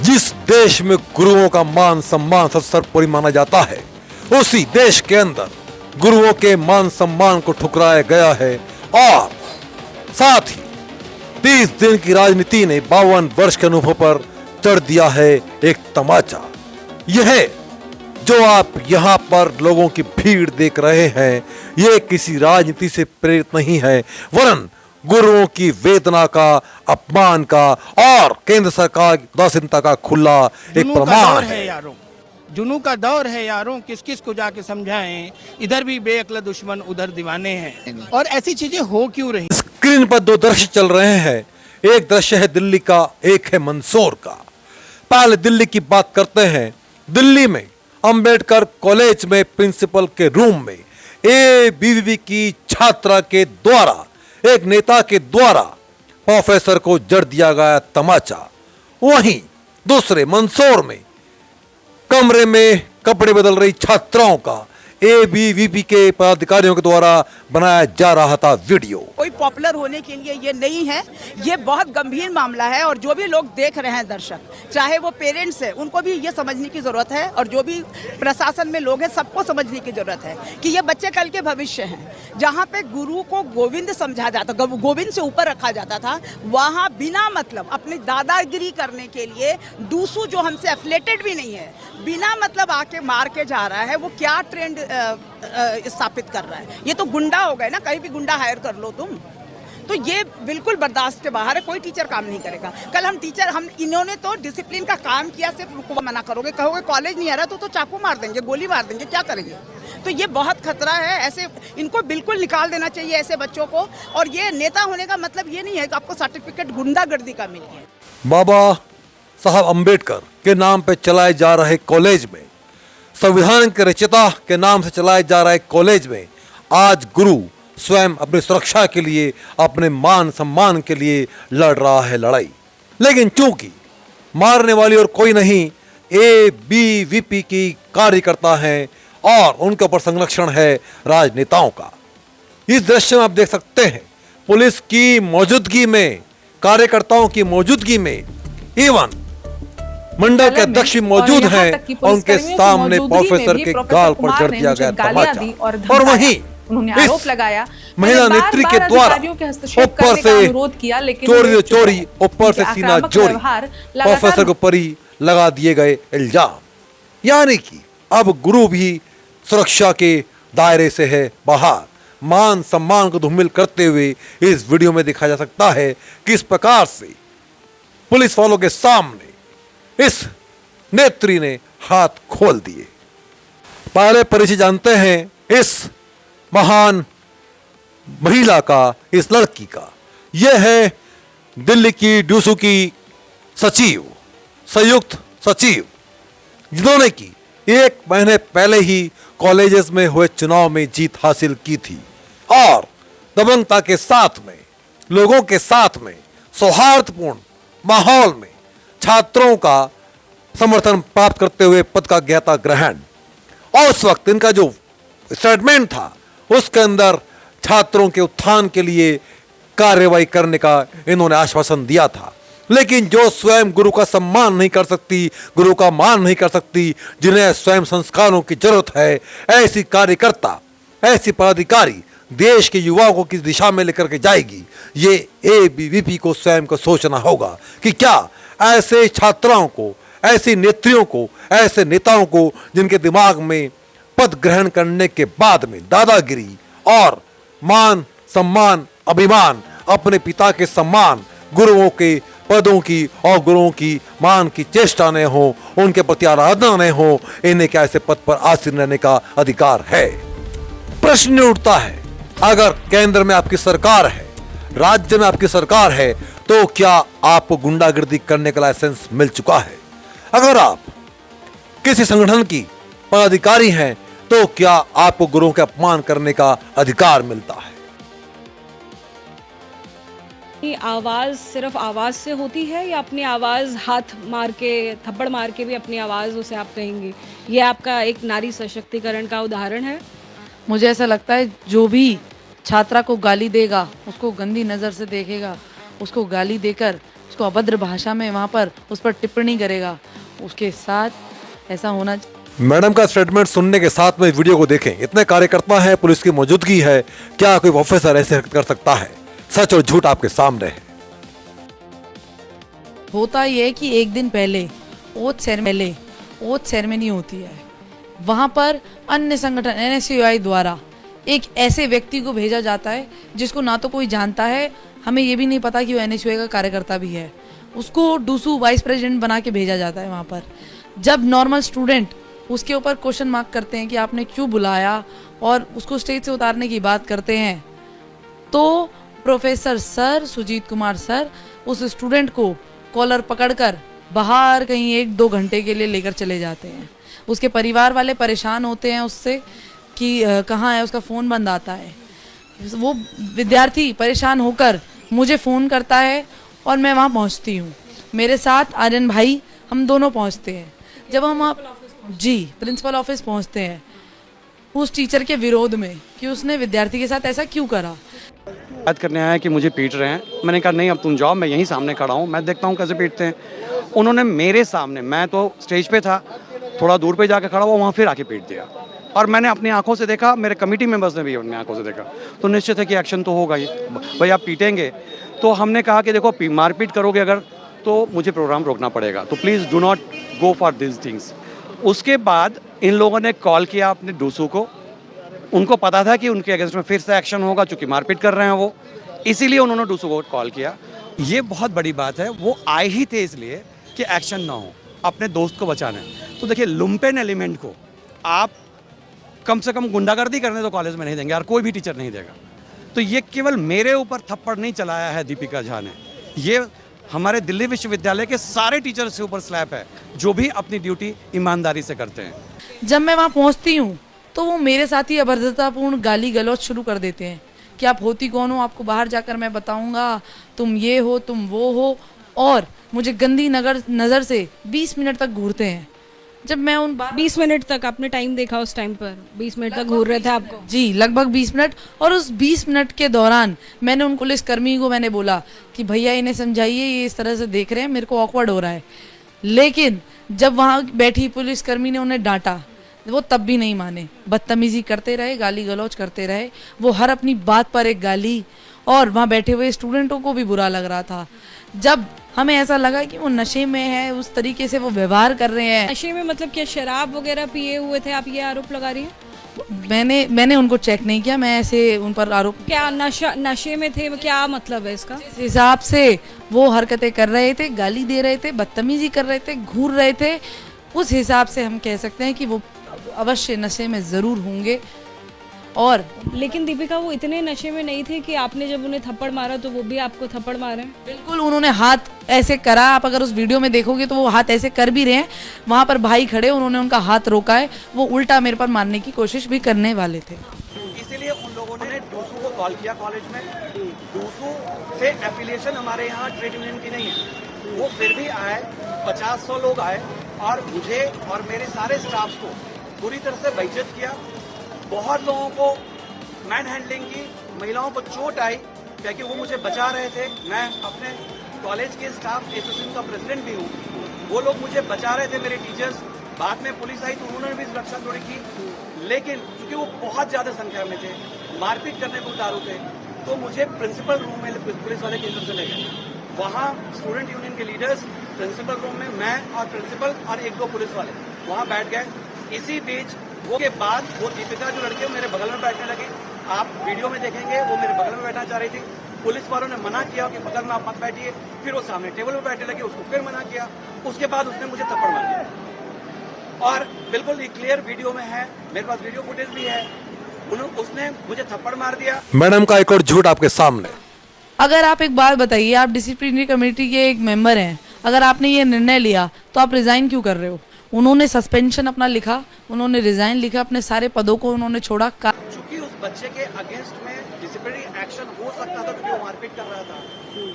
जिस देश में गुरुओं का मान सम्मान सबसे सर्वोपरि माना जाता है, उसी देश के अंदर गुरुओं के मान सम्मान को ठुकराया गया है और साथ ही 30 दिन की राजनीति ने 52 वर्ष के अनुभव पर चढ़ दिया है एक तमाचा। यह जो आप यहाँ पर लोगों की भीड़ देख रहे हैं, ये किसी राजनीति से प्रेरित नहीं है, वरन गुरुओं की वेदना का, अपमान का और केंद्र सरकार की उदासीनता का खुला एक प्रमाण है। जुनू का दौर है यारों, किस किस को जाके समझाएं, इधर भी बेअक्ल दुश्मन उधर दीवाने हैं। और ऐसी चीजें हो क्यों रही? स्क्रीन पर दो दृश्य चल रहे हैं, एक दृश्य है दिल्ली का, एक है मंदसौर का। पहले दिल्ली की बात करते हैं। दिल्ली में अंबेडकर कॉलेज में प्रिंसिपल के रूम में एबीवीपी की छात्रा के द्वारा, एक नेता के द्वारा प्रोफेसर को जड़ दिया गया तमाचा। वहीं दूसरे मंदसौर में कमरे में कपड़े बदल रही छात्राओं का एबीवीपी के पदाधिकारियों के द्वारा बनाया जा रहा था वीडियो। कोई पॉपुलर होने के लिए ये नहीं है, ये बहुत गंभीर मामला है। और जो भी लोग देख रहे हैं, दर्शक, चाहे वो पेरेंट्स है, उनको भी ये समझने की जरूरत है, और जो भी प्रशासन में लोग हैं, सबको समझने की जरूरत है कि ये बच्चे कल के भविष्य हैं। जहाँ पे गुरु को गोविंद समझा जाता, गोविंद से ऊपर रखा जाता था, वहाँ बिना मतलब अपनी दादागिरी करने के लिए दूसू जो हमसे एफिलेटेड भी नहीं है, बिना मतलब आके मार के जा रहा है। वो क्या ट्रेंड स्थापित कर रहा है? ये तो गुंडा हो गए ना, कहीं भी गुंडा हायर कर लो तुम। तो ये बिल्कुल बर्दाश्त के बाहर है। कोई टीचर काम नहीं करेगा। कल हम इन्होंने तो डिसिप्लिन का काम किया, सिर्फ रुको मना करोगे, कहोगे कॉलेज नहीं आ रहा तो चाकू मार देंगे, गोली मार देंगे, क्या करेंगे? तो ये बहुत खतरा है। ऐसे इनको बिल्कुल निकाल देना चाहिए, ऐसे बच्चों को। और ये नेता होने का मतलब ये नहीं है कि आपको सर्टिफिकेट गुंडागर्दी का मिली है। बाबा साहब अंबेडकर के नाम पे चलाए जा रहे कॉलेज में, संविधान के रचयिता के नाम से चलाए जा रहे कॉलेज में आज गुरु स्वयं अपनी सुरक्षा के लिए, अपने मान सम्मान के लिए लड़ रहा है लड़ाई। लेकिन चूंकि मारने वाली और कोई नहीं, एबीवीपी की कार्यकर्ता हैं और उनके ऊपर संरक्षण है राजनेताओं का। इस दृश्य में आप देख सकते हैं, पुलिस की मौजूदगी में, कार्यकर्ताओं की मौजूदगी में, इवन मंडल के अध्यक्ष भी मौजूद हैं और उनके सामने प्रोफेसर के गाल पर जड़ दिया गया तमाचा। और वहीं उन्होंने आरोप लगाया, महिला नेत्री के द्वारा ऊपर से चोरी ऊपर से सीना चोरी प्रोफेसर के ऊपर ही लगा दिए गए इल्जाम। यानी कि अब गुरु भी सुरक्षा के दायरे से है बाहर। मान सम्मान को धूमिल करते हुए इस वीडियो में दिखाया जा सकता है कि इस प्रकार से पुलिस वालों के सामने इस नेत्री ने हाथ खोल दिए। पहले परिचय जानते हैं इस महान महिला का, इस लड़की का। यह है दिल्ली की डीसू की सचिव, संयुक्त सचिव, जिन्होंने की 1 महीने पहले ही कॉलेजेस में हुए चुनाव में जीत हासिल की थी और दबंगता के साथ में, लोगों के साथ में, सौहार्दपूर्ण माहौल में छात्रों का समर्थन प्राप्त करते हुए पद का ज्ञाता ग्रहण। और उस वक्त इनका जो स्टेटमेंट था, उसके अंदर छात्रों के उत्थान के लिए कार्रवाई करने का इन्होंने आश्वासन दिया था। लेकिन जो स्वयं गुरु का सम्मान नहीं कर सकती, गुरु का मान नहीं कर सकती, जिन्हें स्वयं संस्कारों की जरूरत है, ऐसी कार्यकर्ता, ऐसी पदाधिकारी देश के युवाओं को किस दिशा में लेकर के जाएगी, ये एबीवीपी को स्वयं को सोचना होगा कि क्या ऐसे छात्राओं को, ऐसी नेत्रियों को, ऐसे नेताओं को जिनके दिमाग में पद ग्रहण करने के बाद में दादागिरी और मान सम्मान, अभिमान, अपने पिता के सम्मान, गुरुओं के पदों की और गुरुओं की मान की चेष्टा न हो, उनके प्रति आराधना न हो, इन्हें क्या ऐसे पद पर आसीन रहने का अधिकार है? प्रश्न उठता है, अगर केंद्र में आपकी सरकार है, राज्य में आपकी सरकार है, तो क्या आपको गुंडागर्दी करने का लाइसेंस मिल चुका है? अगर आप किसी संगठन की पदाधिकारी हैं, तो क्या आपको गुरुओं के अपमान करने का अधिकार मिलता है? आवाज सिर्फ आवाज से होती है या अपनी आवाज हाथ मार के, थप्पड़ मार के भी अपनी आवाज उसे आप कहेंगे? ये आपका एक नारी सशक्तिकरण का उदाहरण है। मुझे ऐसा लगता है जो भी छात्रा को गाली देगा, उसको गंदी नज़र से देखेगा, उसको गाली देकर उसको अभद्र भाषा में वहाँ पर उस पर टिप्पणी करेगा, उसके साथ ऐसा होना। मैडम का स्टेटमेंट सुनने के साथ में वीडियो को देखें। इतने कार्यकर्ता हैं, पुलिस की मौजूदगी है, क्या कोई ऑफिसर ऐसे हरकत कर सकता है? सच और झूठ आपके सामने है। होता ये कि एक दिन पहले ओथ सेरेमनी होती है, वहाँ पर अन्य संगठन NSUI द्वारा एक ऐसे व्यक्ति को भेजा जाता है जिसको ना तो कोई जानता है, हमें ये भी नहीं पता कि वो NSUI का कार्यकर्ता भी है। उसको डूसू वाइस प्रेसिडेंट बना के भेजा जाता है वहाँ पर। जब नॉर्मल स्टूडेंट उसके ऊपर क्वेश्चन मार्क करते हैं कि आपने क्यों बुलाया और उसको स्टेज से उतारने की बात करते हैं, तो professor sir, Sujit Kumar sir उस स्टूडेंट को कॉलर पकड़कर बाहर कहीं 1-2 घंटे के लिए लेकर चले जाते हैं। उसके परिवार वाले परेशान होते हैं उससे कि कहाँ है, उसका फ़ोन बंद आता है। वो विद्यार्थी परेशान होकर मुझे फ़ोन करता है और मैं वहाँ पहुँचती हूँ। मेरे साथ आर्यन भाई, हम दोनों पहुँचते हैं। जब हम प्रिंसिपल ऑफिस पहुँचते हैं उस टीचर के विरोध में कि उसने विद्यार्थी के साथ ऐसा क्यों करा। बात करने आया कि मुझे पीट रहे हैं। मैंने कहा नहीं, अब तुम जाओ, मैं यहीं सामने खड़ा हूँ, मैं देखता हूँ कैसे पीटते हैं। उन्होंने मेरे सामने, मैं तो स्टेज पे था, थोड़ा दूर पे जाकर खड़ा हुआ, वहाँ फिर आके पीट दिया। और मैंने अपनी आंखों से देखा, मेरे कमेटी मेंबर्स ने भी अपनी आंखों से देखा। तो निश्चित है कि एक्शन तो होगा ही। भाई आप पीटेंगे तो हमने कहा कि देखो मारपीट करोगे अगर तो मुझे प्रोग्राम रोकना पड़ेगा, तो please do not go for this things. उसके बाद इन लोगों ने कॉल किया अपने डूसू को। उनको पता था कि उनके अगेंस्ट में फिर से एक्शन होगा, चूँकि मारपीट कर रहे हैं वो, इसीलिए उन्होंने डूसू को कॉल किया। ये बहुत बड़ी बात है। वो आए ही थे इसलिए कि एक्शन ना हो, अपने दोस्त को बचाना है। तो देखिए, लुम्पेन एलिमेंट को आप कम से कम गुंडागर्दी करने तो कॉलेज में नहीं देंगे और कोई भी टीचर नहीं देगा। तो ये केवल मेरे ऊपर थप्पड़ नहीं चलाया है दीपिका झा ने, ये हमारे दिल्ली विश्वविद्यालय के सारे टीचर्स के ऊपर स्लैप है जो भी अपनी ड्यूटी ईमानदारी से करते हैं। जब मैं वहाँ पहुँचती हूँ तो वो मेरे साथ ही अभद्रतापूर्ण गाली गलौज शुरू कर देते हैं कि आप होती कौन हो, आपको बाहर जाकर मैं बताऊँगा, तुम ये हो, तुम वो हो, और मुझे गंदी नज़र से 20 मिनट तक घूरते हैं। जब मैं उन 20 मिनट तक आपने टाइम देखा उस टाइम पर? 20 मिनट तक घूर रहे थे आपको? जी, लगभग 20 मिनट। और उस 20 मिनट के दौरान मैंने उन पुलिसकर्मी को मैंने बोला कि भैया इन्हें समझाइए, ये इस तरह से देख रहे हैं, मेरे को ऑकवर्ड हो रहा है। लेकिन जब वहाँ बैठी पुलिसकर्मी ने उन्हें डांटा, वो तब भी नहीं माने, बदतमीजी करते रहे, गाली गलौज करते रहे। वो हर अपनी बात पर एक गाली, और वहाँ बैठे हुए स्टूडेंटों को भी बुरा लग रहा था। जब हमें ऐसा लगा कि वो नशे में है, उस तरीके से वो व्यवहार कर रहे हैं। नशे में मतलब क्या शराब वगैरह पिए हुए थे, आप ये आरोप लगा रही हैं? मैंने उनको चेक नहीं किया, मैं ऐसे उन पर आरोप। क्या नशे में थे, क्या मतलब है इसका? इस हिसाब से वो हरकतें कर रहे थे, गाली दे रहे थे, बदतमीजी कर रहे थे, घूर रहे थे, उस हिसाब से हम कह सकते हैं कि वो अवश्य नशे में ज़रूर होंगे। और लेकिन दीपिका, वो इतने नशे में नहीं थे कि आपने जब उन्हें थप्पड़ मारा तो वो भी आपको थप्पड़ मारे? बिल्कुल, उन्होंने हाथ ऐसे करा, आप अगर उस वीडियो में देखोगे तो वो हाथ ऐसे कर भी रहे हैं। वहाँ पर भाई खड़े, उन्होंने उनका हाथ रोका है, वो उल्टा मेरे पर मारने की कोशिश भी करने वाले थे। इसीलिए उन लोगों ने डूसू को कॉल किया कॉलेज में। डूसू से एफिलिएशन हमारे यहाँ ट्रेड यूनियन की नहीं है। वो फिर भी आए, 50-100 लोग आए और मुझे और मेरे सारे स्टाफ को पूरी तरह से बेइज्जत किया। बहुत लोगों को मैन हैंडलिंग की, महिलाओं को चोट आई क्योंकि वो मुझे बचा रहे थे। मैं अपने कॉलेज के स्टाफ एसोसिएशन का प्रेसिडेंट भी हूँ। वो लोग मुझे बचा रहे थे, मेरे टीचर्स। बाद में पुलिस आई तो उन्होंने भी सुरक्षा थोड़ी की, लेकिन क्योंकि वो बहुत ज़्यादा संख्या में थे, मारपीट करने को उतारू थे, तो मुझे प्रिंसिपल रूम में पुलिस वाले केंद्र से ले गए। वहाँ स्टूडेंट यूनियन के लीडर्स प्रिंसिपल रूम में, मैं और प्रिंसिपल और 1-2 पुलिस वाले वहाँ बैठ गए। इसी बीच वो के बाद वो दीपिका जो लड़के मेरे बगल में बैठने लगी, आप वीडियो में देखेंगे, वो मेरे बगल में बैठना चाह रही थी। पुलिस वालों ने मना किया कि बगल में आप मत बैठिए। फिर वो सामने टेबल में बैठने लगे, उसको फिर मना किया। उसके बाद उसने मुझे थप्पड़ मार दिया और बिल्कुल ये क्लियर वीडियो में है, मेरे पास वीडियो फुटेज भी है। उसने मुझे थप्पड़ मार दिया। मैडम का एक और झूठ आपके सामने। अगर आप एक बात बताइए, आप डिसिप्लिनरी कमेटी के एक मेंबर हैं, अगर आपने ये निर्णय लिया तो आप रिजाइन क्यों कर रहे हो? उन्होंने सस्पेंशन अपना लिखा, उन्होंने रिजाइन लिखा, अपने सारे पदों को उन्होंने छोड़ा। चूंकि उस बच्चे के अगेंस्ट में डिसिप्लिनरी एक्शन हो सकता था क्योंकि वो मारपीट कर रहा था,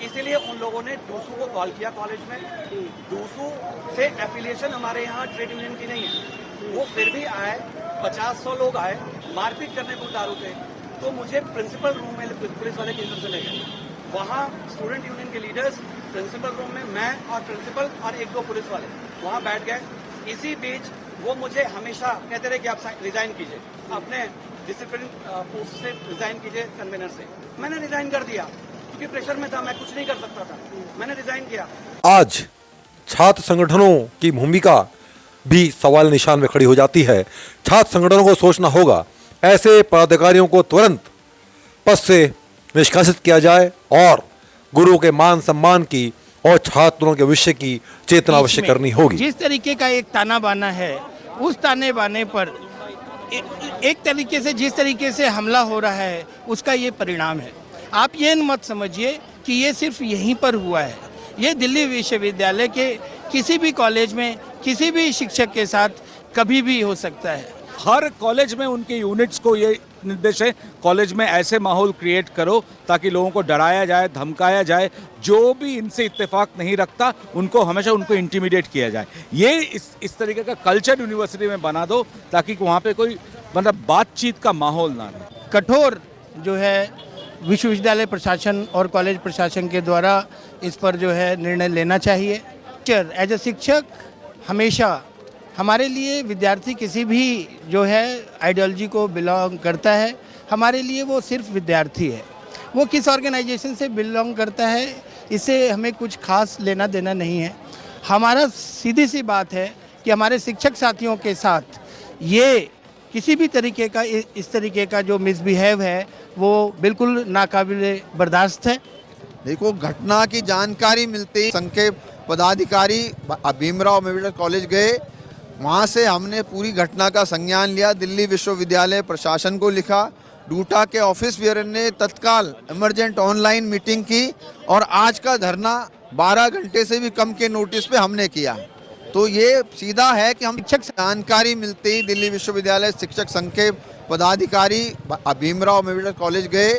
इसीलिए उन लोगों ने डूसू को कॉल किया कॉलेज में। डूसू से एफिलिएशन हमारे यहाँ ट्रेड यूनियन की नहीं है। वो फिर भी आए, 50-100 लोग आए, मारपीट करने को उतारू थे, तो मुझे प्रिंसिपल रूम में पुलिस वाले केंद्र से ले गए। वहाँ स्टूडेंट यूनियन के लीडर्स प्रिंसिपल रूम में मैं और प्रिंसिपल और एक दो पुलिस वाले वहाँ बैठ गए। इसी बीच वो मुझे हमेशा कहते रहे कि आप रिजाइन कीजिए, अपने डिसिप्लिन पोस्ट से रिजाइन कीजिए, कन्वेनर से। मैंने रिजाइन कर दिया क्योंकि प्रेशर में था, मैं कुछ नहीं कर सकता था, मैंने रिजाइन किया। आज छात्र संगठनों की भूमिका भी सवाल निशान में खड़ी हो जाती है। छात्र संगठनों को सोचना होगा, ऐसे पदाधिकारियों को तुरंत पद से निष्कासित किया जाए और गुरु के मान सम्मान की और छात्रों के भविष्य की चेतना अवश्य करनी होगी। जिस तरीके का एक ताना बाना है, उस ताने बाने पर एक तरीके से जिस तरीके से हमला हो रहा है, उसका ये परिणाम है। आप ये मत समझिए कि ये सिर्फ यहीं पर हुआ है, ये दिल्ली विश्वविद्यालय के किसी भी कॉलेज में किसी भी शिक्षक के साथ कभी भी हो सकता है। हर कॉलेज में उनके यूनिट्स को ये निर्देश है, कॉलेज में ऐसे माहौल क्रिएट करो ताकि लोगों को डराया जाए, धमकाया जाए, जो भी इनसे इत्तेफाक नहीं रखता उनको हमेशा उनको इंटिमिडेट किया जाए। ये इस तरीके का कल्चर यूनिवर्सिटी में बना दो ताकि वहाँ पे कोई मतलब बातचीत का माहौल ना रहे। कठोर जो है विश्वविद्यालय प्रशासन और कॉलेज प्रशासन के द्वारा इस पर जो है निर्णय लेना चाहिए। एज ए शिक्षक हमेशा हमारे लिए विद्यार्थी किसी भी जो है आइडियोलॉजी को बिलोंग करता है, हमारे लिए वो सिर्फ विद्यार्थी है। वो किस ऑर्गेनाइजेशन से बिलोंग करता है इससे हमें कुछ खास लेना देना नहीं है। हमारा सीधी सी बात है कि हमारे शिक्षक साथियों के साथ ये किसी भी तरीके का इस तरीके का जो मिसबिहेव है वो बिल्कुल नाकाबिले बर्दाश्त है। देखो, घटना की जानकारी मिलते संघ के पदाधिकारी भीमराव अम्बेडकर कॉलेज गए, वहाँ से हमने पूरी घटना का संज्ञान लिया, दिल्ली विश्वविद्यालय प्रशासन को लिखा, डूटा के ऑफिस बेयर ने तत्काल इमरजेंट ऑनलाइन मीटिंग की और आज का धरना 12 घंटे से भी कम के नोटिस पे हमने किया। तो ये सीधा है कि हम शिक्षक जानकारी मिलते ही दिल्ली विश्वविद्यालय शिक्षक संघ के पदाधिकारी भीमराव अम्बेडकर कॉलेज गए,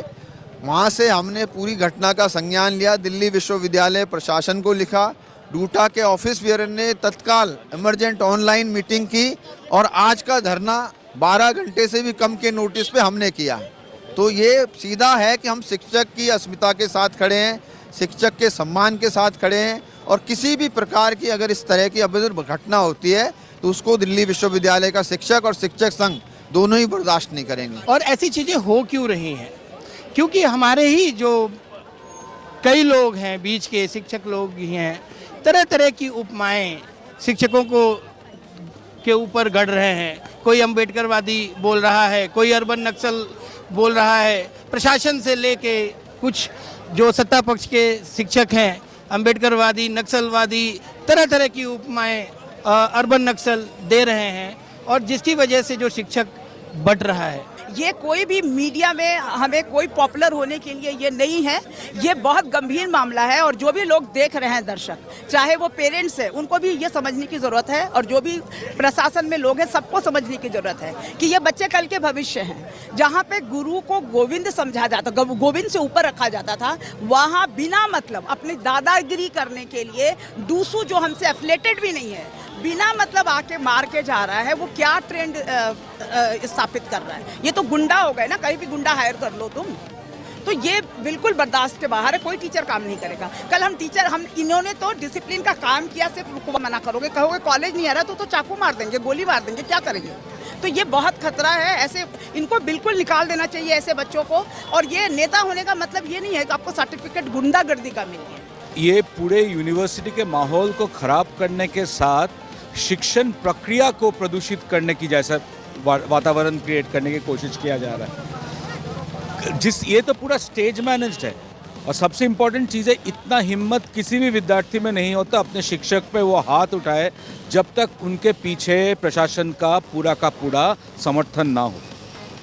वहाँ से हमने पूरी घटना का संज्ञान लिया, दिल्ली विश्वविद्यालय प्रशासन को लिखा, डूटा के ऑफिस बेयर ने तत्काल इमरजेंट ऑनलाइन मीटिंग की और आज का धरना 12 घंटे से भी कम के नोटिस पे हमने किया। तो ये सीधा है कि हम शिक्षक की अस्मिता के साथ खड़े हैं, शिक्षक के सम्मान के साथ खड़े हैं और किसी भी प्रकार की अगर इस तरह की अभद्र घटना होती है तो उसको दिल्ली विश्वविद्यालय का शिक्षक और शिक्षक संघ दोनों ही बर्दाश्त नहीं करेंगे। और ऐसी चीज़ें हो क्यों रही हैं? क्योंकि हमारे ही जो कई लोग हैं, बीच के शिक्षक लोग ही हैं, तरह तरह की उपमाएं शिक्षकों को के ऊपर गढ़ रहे हैं। कोई अम्बेडकरवादी बोल रहा है, कोई अर्बन नक्सल बोल रहा है, प्रशासन से लेके कुछ जो सत्ता पक्ष के शिक्षक हैं अम्बेडकरवादी, नक्सलवादी, तरह तरह की उपमाएं अर्बन नक्सल दे रहे हैं और जिसकी वजह से जो शिक्षक बढ़ रहा है। ये कोई भी मीडिया में हमें कोई पॉपुलर होने के लिए ये नहीं है, ये बहुत गंभीर मामला है और जो भी लोग देख रहे हैं दर्शक, चाहे वो पेरेंट्स हैं, उनको भी ये समझने की ज़रूरत है और जो भी प्रशासन में लोग हैं सबको समझने की ज़रूरत है कि ये बच्चे कल के भविष्य हैं। जहाँ पे गुरु को गोविंद समझा जाता, गोविंद से ऊपर रखा जाता था, वहाँ बिना मतलब अपनी दादागिरी करने के लिए दूसू जो हमसे एफिलेटेड भी नहीं है, बिना मतलब आके मार के जा रहा है। वो क्या ट्रेंड स्थापित कर रहा है? ये तो गुंडा हो गए ना, कहीं भी गुंडा हायर कर लो तुम। तो ये बिल्कुल बर्दाश्त के बाहर है, कोई टीचर काम नहीं करेगा। कल हम इन्होंने तो डिसिप्लिन का काम किया, सिर्फ मना करोगे, कहोगे कॉलेज नहीं आ रहा तो चाकू मार देंगे, गोली मार देंगे, क्या करेंगे? तो ये बहुत खतरा है। ऐसे इनको बिल्कुल निकाल देना चाहिए ऐसे बच्चों को। और ये नेता होने का मतलब ये नहीं है कि आपको सर्टिफिकेट गुंडागर्दी का मिले। ये पूरे यूनिवर्सिटी के माहौल को खराब करने के साथ शिक्षण प्रक्रिया को प्रदूषित करने की जैसा वातावरण क्रिएट करने की कोशिश किया जा रहा है। ये तो पूरा स्टेज मैनेज्ड है। और सबसे इम्पोर्टेंट चीज़ है, इतना हिम्मत किसी भी विद्यार्थी में नहीं होता अपने शिक्षक पे वो हाथ उठाए जब तक उनके पीछे प्रशासन का पूरा समर्थन ना हो।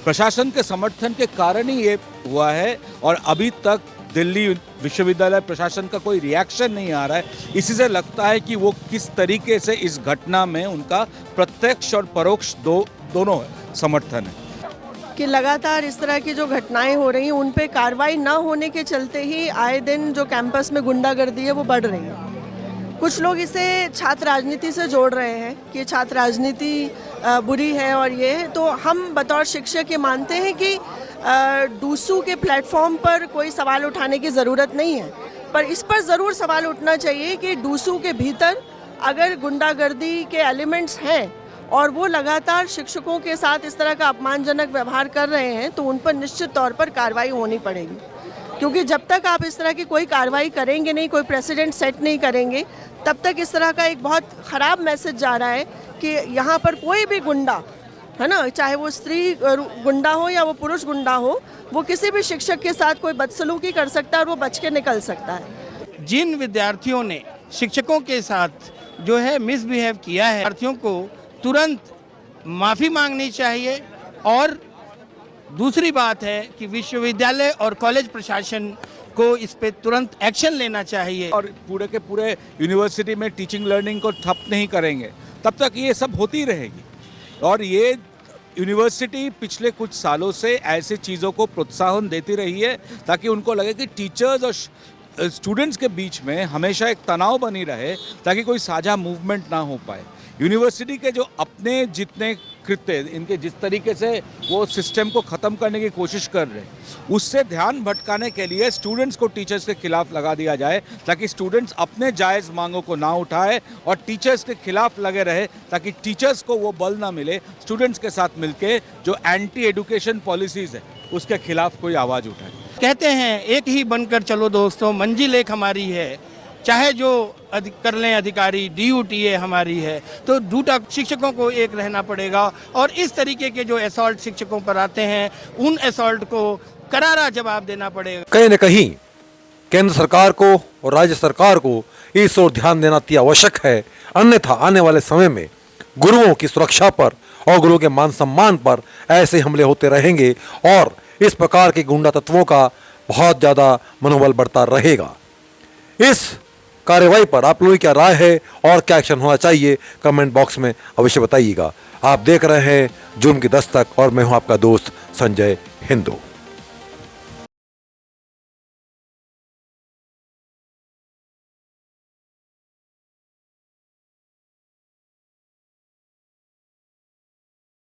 प्रशासन के समर्थन के कारण ही ये हुआ है और अभी तक दिल्ली विश्वविद्यालय प्रशासन का कोई रिएक्शन नहीं आ रहा है। इसी से लगता है कि वो किस तरीके से इस घटना में उनका प्रत्यक्ष और परोक्ष दोनों समर्थन है कि लगातार इस तरह की जो घटनाएं हो रही हैं उन पे कार्रवाई न होने के चलते ही आए दिन जो कैंपस में गुंडागर्दी है वो बढ़ रही है। कुछ लोग इसे छात्र राजनीति से जोड़ रहे हैं कि छात्र राजनीति बुरी है और ये है। तो हम बतौर शिक्षक ये मानते हैं कि डूसू के प्लेटफॉर्म पर कोई सवाल उठाने की ज़रूरत नहीं है। पर इस पर ज़रूर सवाल उठना चाहिए कि डूसू के भीतर अगर गुंडागर्दी के एलिमेंट्स हैं और वो लगातार शिक्षकों के साथ इस तरह का अपमानजनक व्यवहार कर रहे हैं तो उन पर निश्चित तौर पर कार्रवाई होनी पड़ेगी, क्योंकि जब तक आप इस तरह की कोई कार्रवाई करेंगे नहीं, कोई प्रेसिडेंट सेट नहीं करेंगे, तब तक इस तरह का एक बहुत ख़राब मैसेज जा रहा है कि यहाँ पर कोई भी गुंडा है ना, चाहे वो स्त्री गुंडा हो या वो पुरुष गुंडा हो, वो किसी भी शिक्षक के साथ कोई बदसलूकी कर सकता है और वो बच के निकल सकता है। जिन विद्यार्थियों ने शिक्षकों के साथ जो है मिसबिहेव किया है, विद्यार्थियों को तुरंत माफ़ी मांगनी चाहिए। और दूसरी बात है कि विश्वविद्यालय और कॉलेज प्रशासन को इस पे तुरंत एक्शन लेना चाहिए। और पूरे के पूरे यूनिवर्सिटी में टीचिंग लर्निंग को ठप नहीं करेंगे तब तक ये सब होती रहेगी। और ये यूनिवर्सिटी पिछले कुछ सालों से ऐसी चीज़ों को प्रोत्साहन देती रही है ताकि उनको लगे कि टीचर्स और स्टूडेंट्स के बीच में हमेशा एक तनाव बनी रहे, ताकि कोई साझा मूवमेंट ना हो पाए। यूनिवर्सिटी के जो अपने जितने कृत्य, इनके जिस तरीके से वो सिस्टम को ख़त्म करने की कोशिश कर रहे हैं, उससे ध्यान भटकाने के लिए स्टूडेंट्स को टीचर्स के खिलाफ लगा दिया जाए, ताकि स्टूडेंट्स अपने जायज़ मांगों को ना उठाए और टीचर्स के खिलाफ लगे रहे, ताकि टीचर्स को वो बल ना मिले स्टूडेंट्स के साथ मिलके जो एंटी एजुकेशन पॉलिसीज़ है उसके खिलाफ कोई आवाज़ उठाए। कहते हैं एक ही बनकर चलो दोस्तों, मंजिल एक हमारी है, चाहे जो कर लें अधिकारी, DUTA हमारी है, तो दूटा शिक्षकों को एक रहना पड़ेगा। और इस तरीके के जो असॉल्ट शिक्षकों पर आते हैं, उन असॉल्ट को करारा जवाब देना पड़ेगा। कहीं न कहीं केंद्र सरकार को और राज्य सरकार को इस ओर ध्यान देना अति आवश्यक है, अन्यथा आने वाले समय में गुरुओं की सुरक्षा पर और गुरुओं के मान सम्मान पर ऐसे हमले होते रहेंगे और इस प्रकार के गुंडा तत्वों का बहुत ज़्यादा मनोबल बढ़ता रहेगा। इस कार्यवाही पर आप लोगों की क्या राय है और क्या एक्शन होना चाहिए, कमेंट बॉक्स में अवश्य बताइएगा। आप देख रहे हैं जुर्म की दस्तक और मैं हूं आपका दोस्त संजय हिंदू।